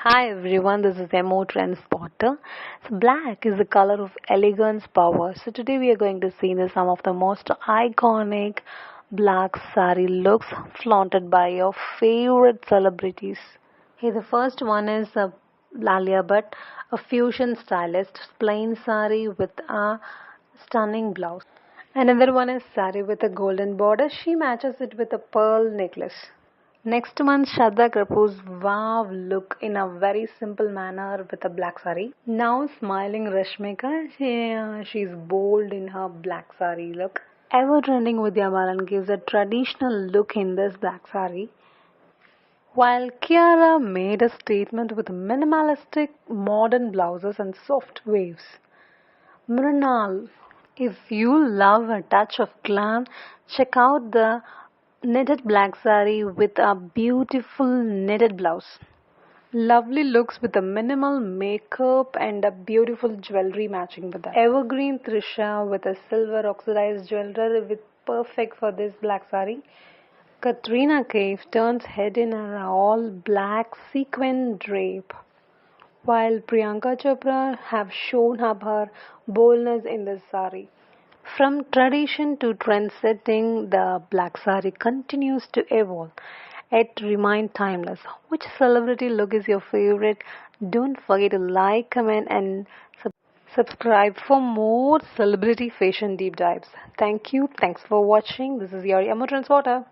Hi everyone, this is Emo Trend Spotter. So black is the color of elegance, power. So today we are going to see some of the most iconic black sari looks flaunted by your favorite celebrities. Here the first one is Lalia Bhatt, a fusion stylist, plain sari with a stunning blouse. Another one is sari with a golden border. She matches it with a pearl necklace. Next month, Shraddha Kapoor's wow look in a very simple manner with a black sari. Now smiling Rashmika, she's bold in her black sari look. Ever trending Vidya Balan gives a traditional look in this black sari. While Kiara made a statement with minimalistic modern blouses and soft waves. Mrinal, if you love a touch of glam, check out the knitted black sari with a beautiful knitted blouse. Lovely looks with a minimal makeup and a beautiful jewelry matching with that. Evergreen Trisha with a silver oxidized jewelry with perfect for this black sari. Katrina Kaif turns head in an all black sequin drape, while Priyanka Chopra have shown up her boldness in this sari. From tradition to trend setting, the black sari continues to evolve. It remains timeless. Which celebrity look is your favorite? Don't forget to like, comment, and subscribe for more celebrity fashion deep dives. Thank you. Thanks for watching. This is your Emo Transporter.